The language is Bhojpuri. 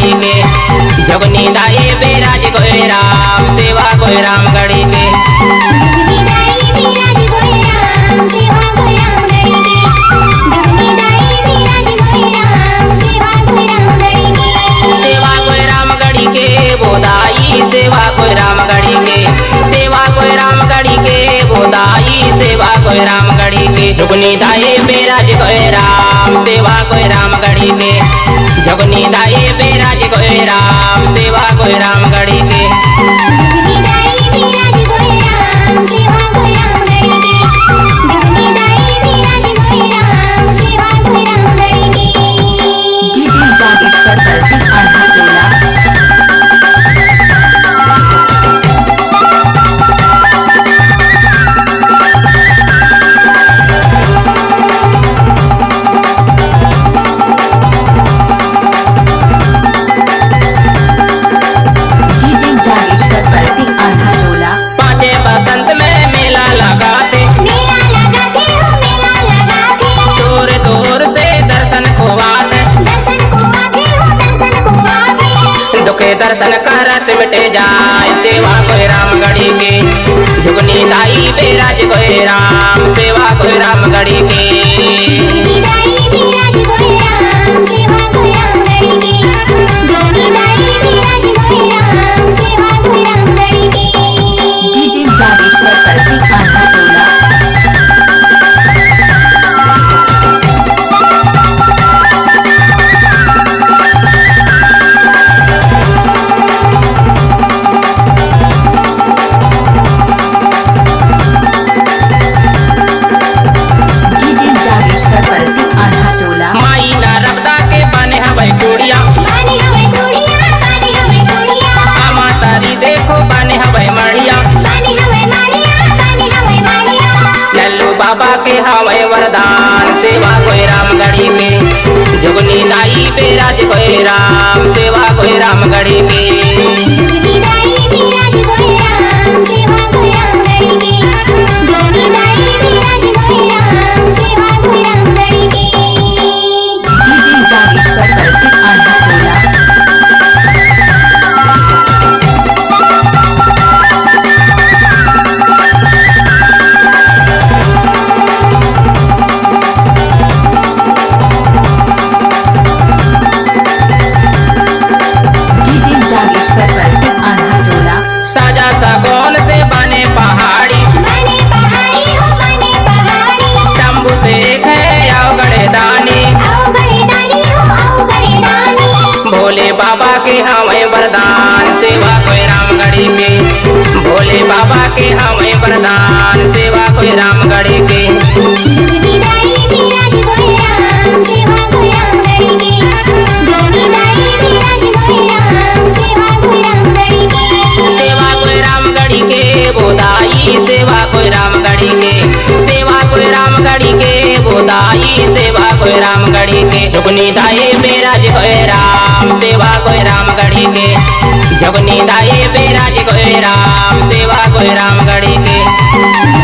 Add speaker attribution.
Speaker 1: रामगढ़ी के जगनी दाए बेराज गोए राम सेवा गोए रामगढ़ी के
Speaker 2: जगनी दाए बेराज गोए राम सेवा गोए रामगढ़ी के जगनी दाए बेराज गोए राम सेवा गोए रामगढ़ी के
Speaker 1: सेवा गोए रामगढ़ी के बोदाई सेवा गोए रामगढ़ी के सेवा गोए रामगढ़ी के बोदाई सेवा गोए रामगढ़ी के जगनी दाए बेराज गोए राम सेवा गोए रामगढ़ी के जगनी दाए बेराज गोए राम सेवा गोए रामगढ़ी के
Speaker 2: जगनी दाए बेराज गोए राम सेवा गोए रामगढ़ी के जगनी दाए बेराज गोए राम सेवा गोए रामगढ़ी के
Speaker 3: डीजे जागेश्वर दर्शन आधा टोला
Speaker 1: बसंत में मेला लगाते
Speaker 2: हो मेला लगाते
Speaker 1: दूर दूर से दर्शन को आते
Speaker 2: हो दर्शन को आते
Speaker 1: दुखे दर्शन करत मिटे जाए सेवा कोई रामगढ़ी के जुगनी दाई बेराज कोई राम सेवा कोई रामगढ़ी के
Speaker 2: जगनी दाए बेराज गोए राम सेवा गोए रामगढ़ी के जगनी दाए बेराज गोए राम सेवा गोए रामगढ़ी के
Speaker 3: डीजे जागेश्वर दर्शन आधा टोला डीजे जागेश्वर दर्शन आधा टोला
Speaker 1: माई नर्मदा के बने हवे कुड़िया
Speaker 2: बानी हवे कुड़िया
Speaker 1: आमा तारी देखो बने हवे मढ़िया
Speaker 2: बानी हवे माड़िया
Speaker 1: लल्लू बाबा के हवे वरदान सेवा कोई रामगढ़ी के जुगनी दाई बेराज कोई राम सेवा कोई रामगढ़ी के
Speaker 2: जगनी दाए बेराज गोए राम सेवा गोए रामगढ़ी के जगनी दाए बेराज गोए राम सेवा गोए रामगढ़ी के
Speaker 3: डीजे जागेश्वर दर्शन आधा टोला डीजे जागेश्वर दर्शन आधा टोला
Speaker 1: साजा सागौन से बने पहाड़ी
Speaker 2: बने पहाड़ी हो बने पहाड़ी
Speaker 1: शंभु से एक है अवगढ़ दानी
Speaker 2: आओ बड़े दानी हो आओ बड़े दानी
Speaker 1: भोले बाबा के हमें वरदान सेवा कोई रामगढ़ी के भोले बाबा के हमें वरदान सेवा कोई रामगढ़ी के
Speaker 2: जगनी दाए बेराज गोए राम सेवा गोए रामगढ़ी के जगनी दाए बेराज गोए राम सेवा गोए रामगढ़ी के
Speaker 1: सेवा कोई रामगढ़ी के बोदाई सेवा कोई रामगढ़ी के सेवा कोई रामगढ़ी के बोदाई सेवा कोई रामगढ़ी के जुगनी दाए बेराज कोई राम सेवा कोई रामगढ़ी के जगनी दाए बेराज कोई राम सेवा कोई रामगढ़ी के